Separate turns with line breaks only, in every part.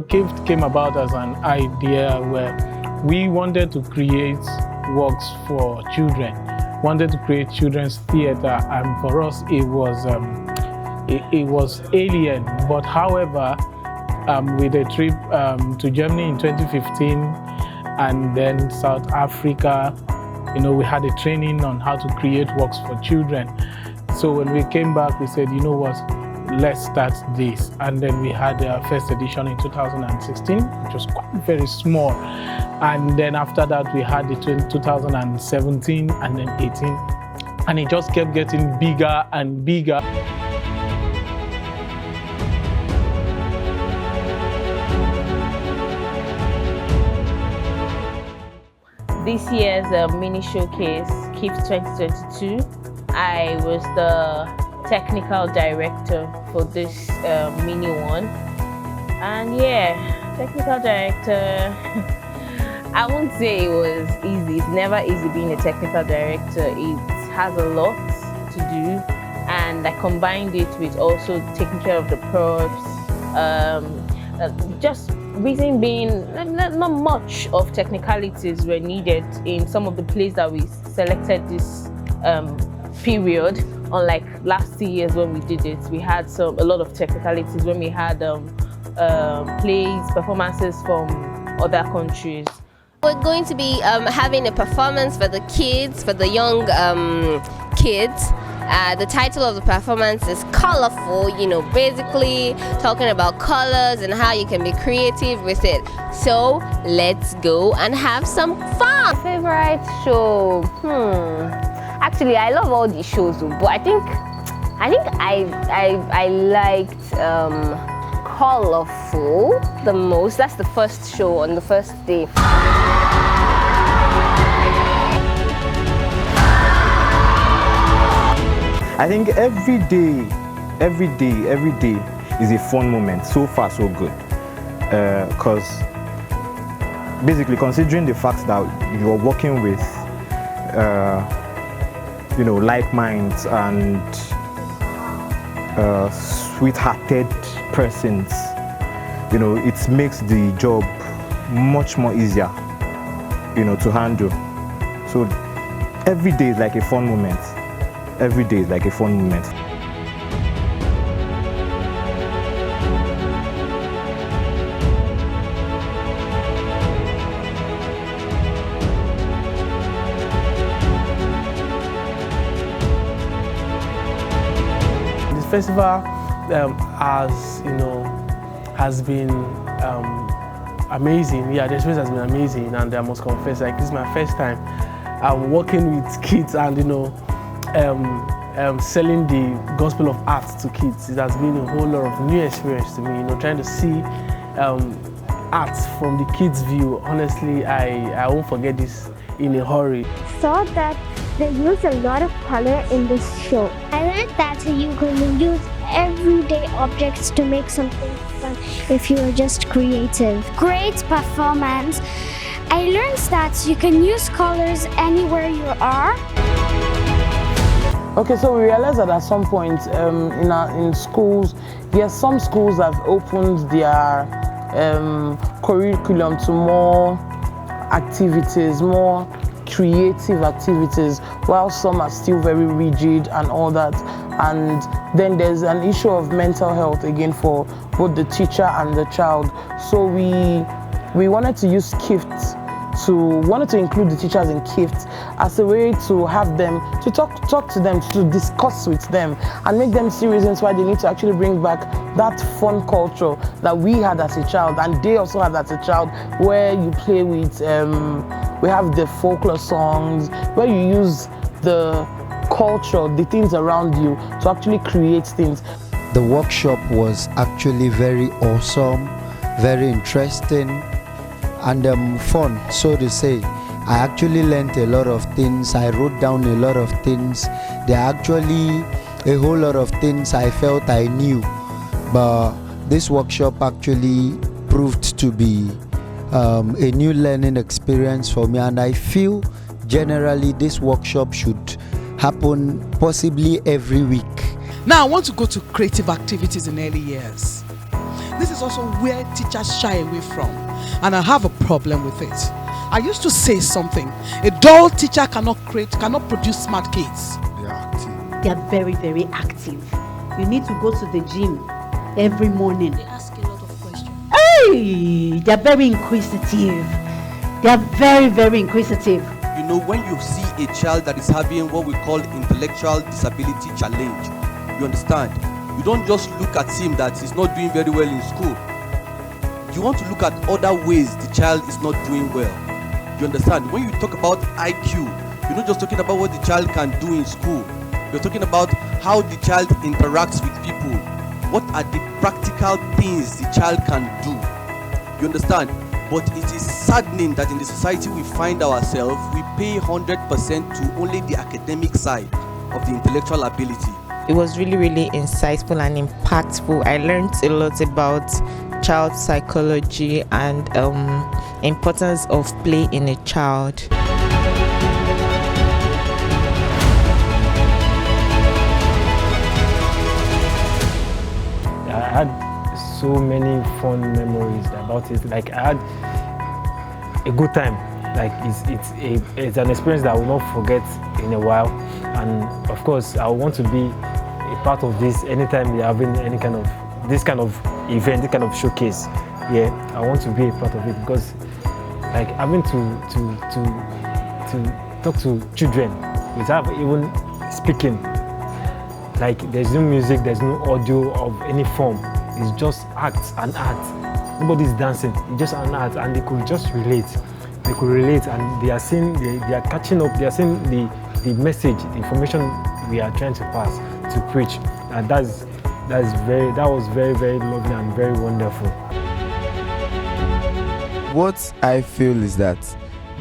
KIFT came about as an idea where we wanted to create works for children, wanted to create children's theater, and for us it was alien. But however, with a trip to Germany in 2015 and then South Africa, we had a training on how to create works for children. So when we came back, we said, you know what, let's start this. And then we had our first edition in 2016, which was quite very small. And then after that, we had the 2017 and then 18. And it just kept getting bigger and bigger.
This year's mini showcase, KIFT 2022, I was the technical director for this mini one. And yeah, technical director, I won't say it was easy. It's never easy being a technical director. It has a lot to do, and I combined it with also taking care of the props. Just reason being, not much of technicalities were needed in some of the plays that we selected this period. Unlike last 2 years when we did it, we had a lot of technicalities when we had plays, performances from other countries.
We're going to be having a performance for the kids, for the young kids. The title of the performance is Colorful, basically talking about colors and how you can be creative with it. So let's go and have some fun.
Favorite show? Actually, I love all the shows, but I think I liked Colorful the most. That's the first show on the first day.
I think every day is a fun moment. So far, so good. Because basically, considering the fact that you're working with, like minds and sweet-hearted persons, it makes the job much more easier, to handle. So every day is like a fun moment. Every day is like a fun moment.
This festival has been amazing. Yeah, the experience has been amazing, and I must confess, this is my first time working with kids and selling the gospel of art to kids. It has been a whole lot of new experience to me, trying to see art from the kids' view. Honestly, I won't forget this in a hurry.
Saw that they use a lot of color in this show. I learned that you can use everyday objects to make something fun if you are just creative. Great performance. I learned that you can use colors anywhere you are.
Okay, so we realized that at some point in schools, yes, some schools have opened their curriculum to more activities, more creative activities, while some are still very rigid and all that. And then there's an issue of mental health again for both the teacher and the child. So we wanted to use KIFT wanted to include the teachers in KIFT as a way to have them, to talk to them, to discuss with them and make them see reasons why they need to actually bring back that fun culture that we had as a child and they also had as a child, where you play with, we have the folklore songs, where you use the culture, the things around you to actually create things.
The workshop was actually very awesome, very interesting, and fun, so to say. I actually learned a lot of things. I wrote down a lot of things. There are actually a whole lot of things I felt I knew, but this workshop actually proved to be a new learning experience for me, and I feel generally this workshop should happen possibly every week.
Now I want to go to creative activities in early years. this is also where teachers shy away from, and I have a problem with it. I used to say something: a dull teacher cannot produce smart kids.
They are very, very active. You need to go to the gym every morning.
They ask a lot of questions.
Hey, they are very inquisitive. They are very, very inquisitive.
You know, when you see a child that is having what we call intellectual disability challenge, you understand, you don't just look at him that he's not doing very well in school. You want to look at other ways the child is not doing well. You understand? When you talk about IQ, you're not just talking about what the child can do in school. You're talking about how the child interacts with people. What are the practical things the child can do? You understand? But it is saddening that in the society we find ourselves, we pay 100% to only the academic side of the intellectual ability.
It was really, really insightful and impactful. I learned a lot about child psychology and importance of play in a child.
I had so many fun memories about it. Like, I had a good time. Like, it's an experience that I will not forget in a while. And of course, I want to be a part of this anytime they're having this kind of event, this kind of showcase. Yeah, I want to be a part of it because, like, having to talk to children without even speaking. Like, there's no music, there's no audio of any form. It's just act and art. Nobody's dancing, it's just an art, and they could just relate. They could relate, and they are seeing, they are catching up, they are seeing the message, the information we are trying to pass, to preach. And that was very, very lovely and very wonderful.
What I feel is that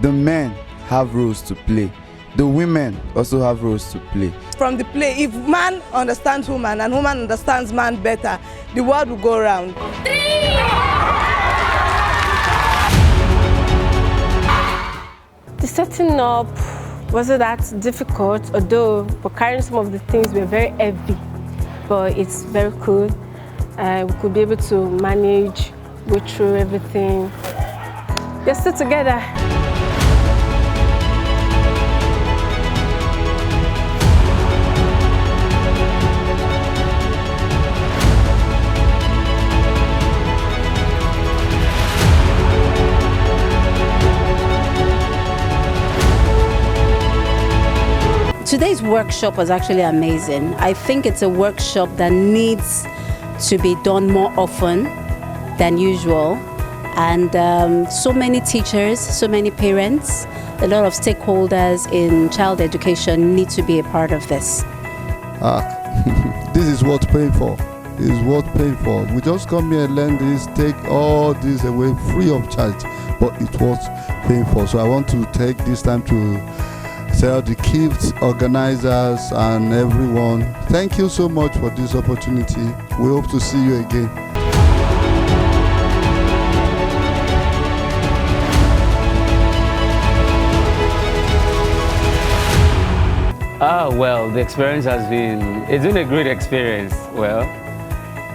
the men have roles to play. The women also have roles to play.
From the play, if man understands woman and woman understands man better, the world will go around.
The setting up wasn't that difficult, although we're carrying some of the things were very heavy, but it's very cool. We could be able to manage, go through everything. We're still together.
Today's workshop was actually amazing. I think it's a workshop that needs to be done more often than usual. And so many teachers, so many parents, a lot of stakeholders in child education need to be a part of this.
This is worth paying for. This is worth paying for. We just come here and learn this, take all this away free of charge, but it's worth paying for. So I want to take this time to tell the KIFT organizers and everyone, thank you so much for this opportunity. We hope to see you again.
Well, the experience it's been a great experience. Well,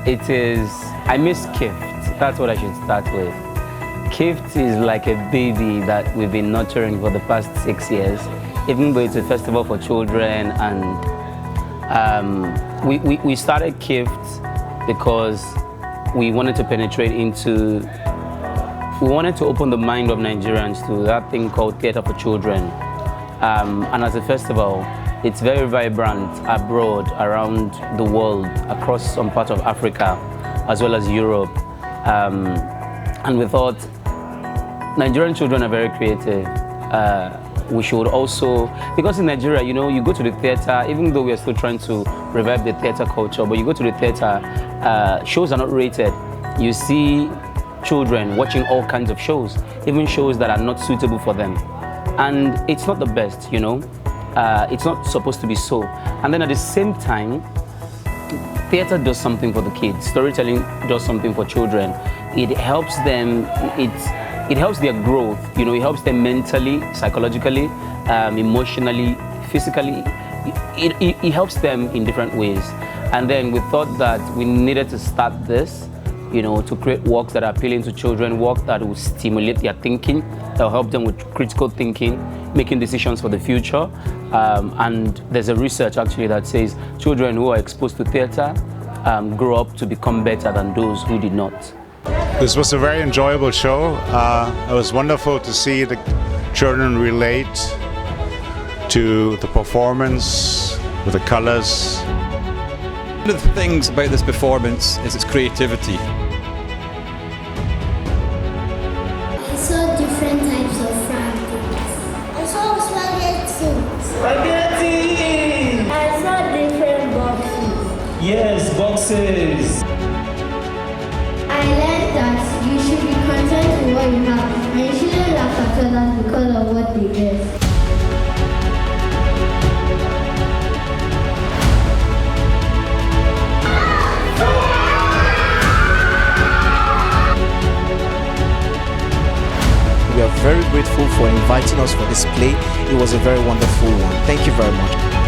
I miss KIFT. That's what I should start with. KIFT is like a baby that we've been nurturing for the past 6 years. Even though it's a festival for children, and we started KIFT because we wanted to penetrate into, we wanted to open the mind of Nigerians to that thing called theater for children. And as a festival, it's very vibrant abroad, around the world, across some parts of Africa, as well as Europe. And we thought, Nigerian children are very creative. We should also, because in Nigeria, you know, you go to the theater, even though we are still trying to revive the theater culture, but you go to the theater, shows are not rated. You see children watching all kinds of shows, even shows that are not suitable for them. And it's not the best, you know. It's not supposed to be so. And then at the same time, theater does something for the kids. Storytelling does something for children. It helps them, it helps their growth, you know, it helps them mentally, psychologically, emotionally, physically. It helps them in different ways. And then we thought that we needed to start this you know, to create works that are appealing to children, work that will stimulate their thinking, that will help them with critical thinking, making decisions for the future. And there's a research actually that says children who are exposed to theatre grow up to become better than those who did not.
This was a very enjoyable show. It was wonderful to see the children relate to the performance, with the colors.
One of the things about this performance is its creativity.
I saw different types of francois. I saw spaghetti.
Spaghetti!
I saw different boxes.
Yes, boxes.
I learned that you should be content with what you have and you shouldn't laugh at others because of what they get.
We are very grateful for inviting us for this play. It was a very wonderful one. Thank you very much.